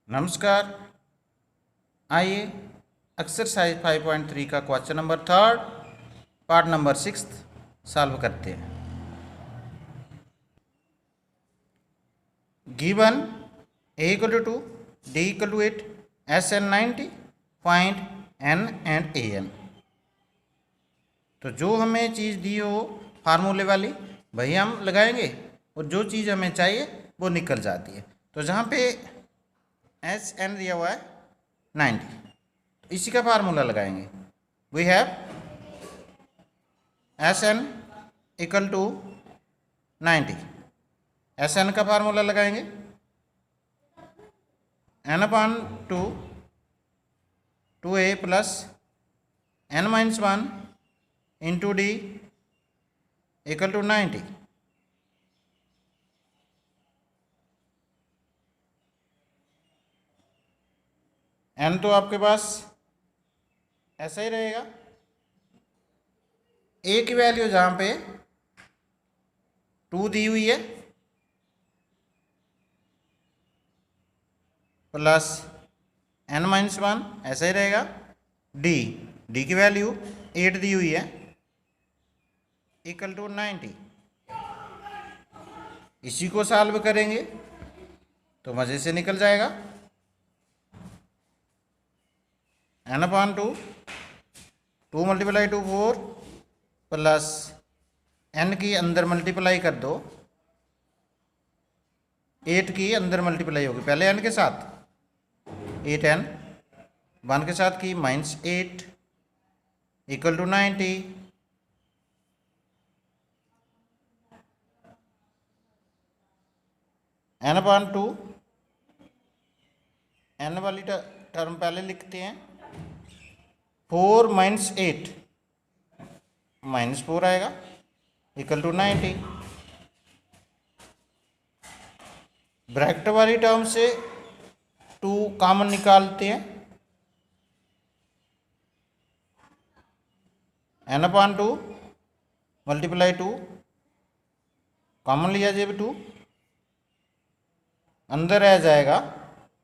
नमस्कार। आइए एक्सरसाइज 5.3 का question number third part number 6 solve करते हैं। Given a equal to 2, d equal to 8, sn 90, find n and an। तो जो हमें चीज़ दी हो फार्मूले वाली वही हम लगाएंगे और जो चीज़ हमें चाहिए वो निकल जाती है। तो जहाँ पे एस एन दिया हुआ है 90, तो इसी का फार्मूला लगाएंगे। We have S N equal to 90। S N का फार्मूला लगाएंगे N upon two A plus N minus 1 into D equal to 90। N तो आपके पास ऐसा ही रहेगा। ए की वैल्यू जहाँ पे 2 दी हुई है प्लस एन माइनस 1 ऐसा ही रहेगा। डी की वैल्यू 8 दी हुई है इक्वल टू 90। इसी को सॉल्व करेंगे तो मज़े से निकल जाएगा। N upon two multiply 4 plus N की अंदर मल्टीप्लाई कर दो, 8 की अंदर मल्टीप्लाई होगी पहले एन के साथ, 8n 1 के साथ की -8 equal to 90। N upon 2, N वाली टर्म पहले लिखते हैं, 4 - 8 -4 आएगा इक्वल टू 90। ब्रैकेट वाली टर्म से 2 कॉमन निकालते हैं, एन अपॉन 2 मल्टीप्लाई 2 कॉमन लिया जब 2 अंदर आ जाएगा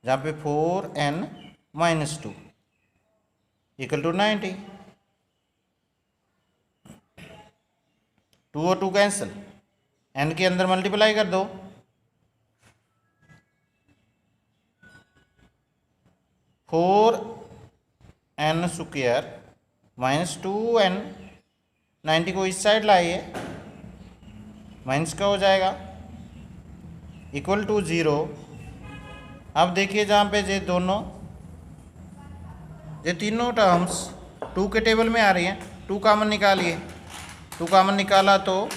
जहाँ पे 4n - 2 इक्वल टू 90। 2 और 2 कैंसिल, n के अंदर मल्टीप्लाई कर दो, 4n स्क्वायर -2n, 90 को इस साइड लाइए माइनस का हो जाएगा इक्वल टू 0। अब देखिए जहाँ पे ये तीनों टर्म्स 2 के टेबल में आ रही हैं, 2 कॉमन निकालिए। 2 कॉमन निकाला तो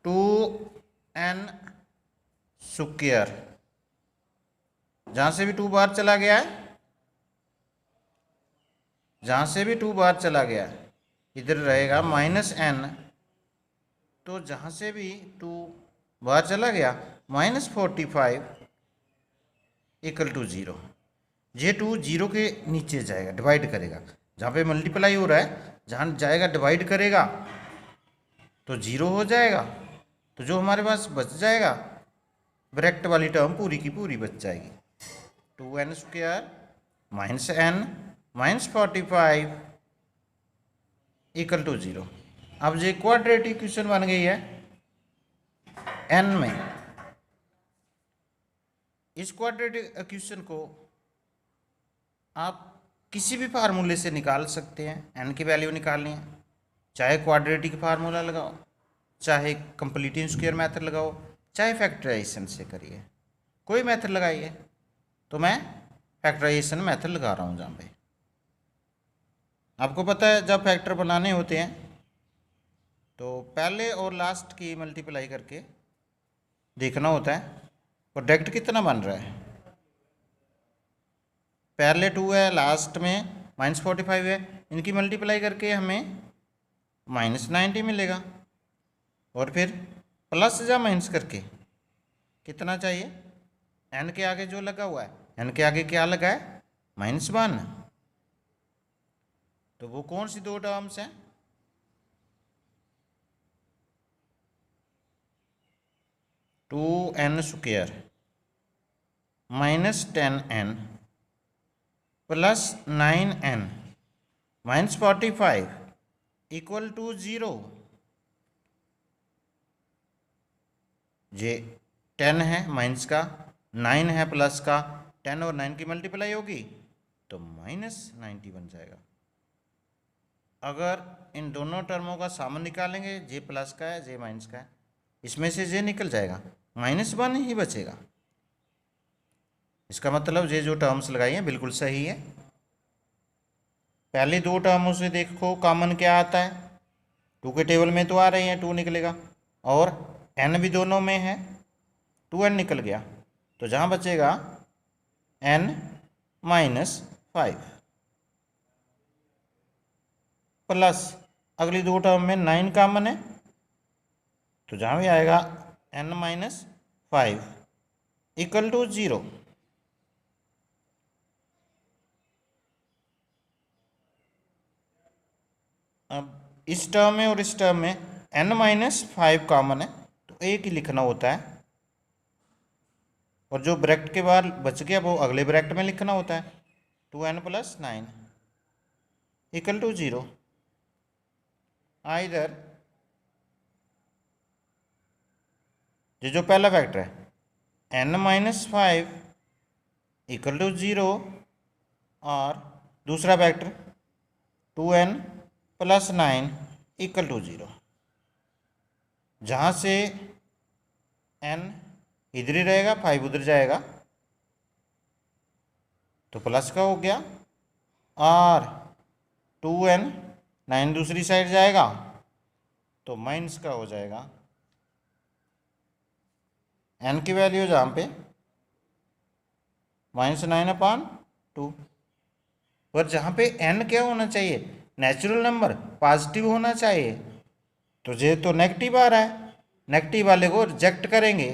2n स्क्वायर, जहाँ से भी 2 बाहर चला गया है, जहाँ से भी 2 बाहर चला गया है इधर रहेगा -n, तो जहाँ से भी 2 बाहर चला गया -45 इक्वल टू 0। ये 2 0 के नीचे जाएगा, डिवाइड करेगा, जहाँ पे मल्टीप्लाई हो रहा है जहाँ जाएगा डिवाइड करेगा तो 0 हो जाएगा। तो जो हमारे पास बच जाएगा ब्रैकेट वाली टर्म पूरी की पूरी बच जाएगी, 2n square -n -45 equal to 0। अब ये क्वाड्रेटिक इक्वेशन बन गई है n में। इस क्वाड्रेटिक इक्वेशन को आप किसी भी फार्मूले से निकाल सकते हैं। n की वैल्यू निकालनी है, चाहे क्वाड्रेटिक फार्मूला लगाओ, चाहे कंप्लीटिंग स्क्वायर मेथड लगाओ, चाहे फैक्टराइजेशन से करिए, कोई मेथड लगाइए। तो मैं फैक्टराइजेशन मेथड लगा रहा हूँ जहाँ पे आपको पता है जब फैक्टर बनाने होते हैं तो पहले और लास्ट की मल्टीप्लाई करके देखना होता है प्रोडक्ट कितना बन रहा है। पहले 2 है, लास्ट में -45 है, इनकी मल्टीप्लाई करके हमें -90 मिलेगा और फिर प्लस या माइनस करके कितना चाहिए, n के आगे जो लगा हुआ है, n के आगे क्या लगा है -1, तो वो कौन सी 2 टर्म्स हैं, 2n² minus 10n plus 9n minus 45 equal to 0। ये 10 है माइनस का, 9 है प्लस का, 10 और 9 की मल्टीप्लाई होगी तो -90 बन जाएगा। अगर इन दोनों टर्मों का सामान निकालेंगे, जे प्लस का है जे माइनस का है, इसमें से जे निकल जाएगा, -1 ही बचेगा। इसका मतलब ये जो टर्म्स लगाई हैं बिल्कुल सही है। पहली दो टर्मों से देखो कॉमन क्या आता है, 2 के टेबल में तो आ रही है 2 निकलेगा, और n भी दोनों में है 2n निकल गया, तो जहाँ बचेगा n-5 प्लस अगली दो टर्म में 9 कॉमन है, तो जहाँ भी आएगा n-5 इक्वल टू 0। अब इस टर्म में और इस टर्म में n-5 कॉमन है तो एक ही लिखना होता है, और जो ब्रैकेट के बाहर बच गया वो अगले ब्रैकेट में लिखना होता है। 2n + 9 equal to 0। आइदर ये जो पहला फैक्टर है n-5 इक्वल टू 0, और दूसरा फैक्टर 2n + 9 इक्वल टू 0। जहाँ से n इधर ही रहेगा 5 उधर जाएगा तो प्लस का हो गया, और 2n 9 दूसरी साइड जाएगा तो माइनस का हो जाएगा। n की वैल्यू जहाँ पे -9/2, पर जहाँ पे n क्या होना चाहिए, नेचुरल नंबर पॉजिटिव होना चाहिए, तो ये तो नेगेटिव आ रहा है, नेगेटिव वाले को रिजेक्ट करेंगे,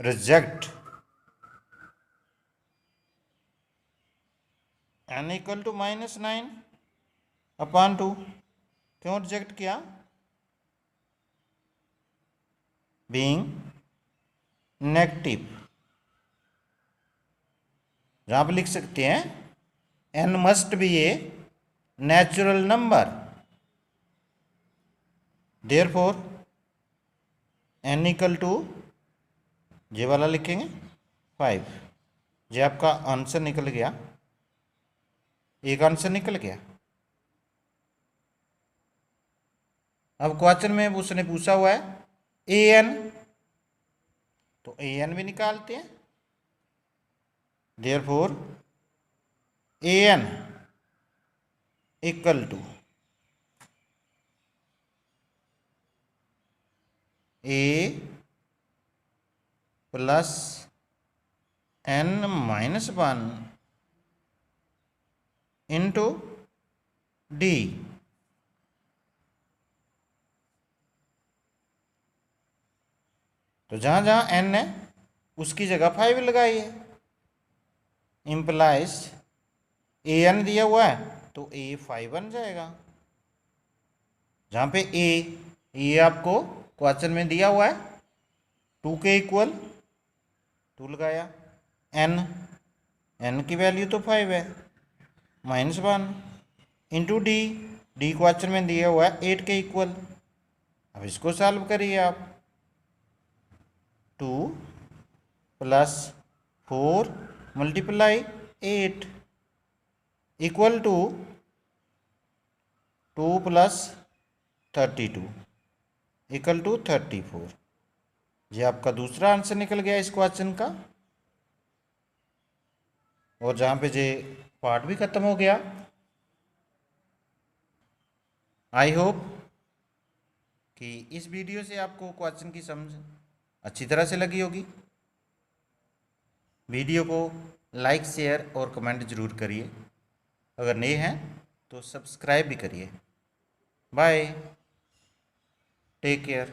रिजेक्ट n इक्वल टू -9/2। क्यों रिजेक्ट किया, बीइंग नेगेटिव। जहाँ पे लिख सकते हैं n must be a natural number, therefore n equal to ये वाला लिखेंगे 5। ये आपका आंसर निकल गया, एक आंसर निकल गया। अब क्वेश्चन में उसने पूछा हुआ है an, तो an भी निकालते हैं, therefore an equal to a plus n-1 into d। तो जहाँ जहाँ n है उसकी जगह 5 लगाइए, इम्प्लाइज an दिया हुआ है तो a 5 बन जाएगा। जहाँ पे a आपको क्वेश्चन में दिया हुआ है 2 के इक्वल 2 लगाया, n की वैल्यू तो 5 है, -1 इंटू डी क्वेश्चन में दिया हुआ है 8 के इक्वल। अब इसको सॉल्व करिए आप, 2 + 4 × 8 इक्वल टू 2 + 32 इक्वल टू 34। ये आपका दूसरा आंसर निकल गया इस क्वेश्चन का, और जहाँ पे ये पार्ट भी खत्म हो गया। आई होप कि इस वीडियो से आपको क्वेश्चन की समझ अच्छी तरह से लगी होगी। वीडियो को लाइक, शेयर और कमेंट जरूर करिए। अगर नए हैं तो सब्सक्राइब भी करिए। Bye, take care.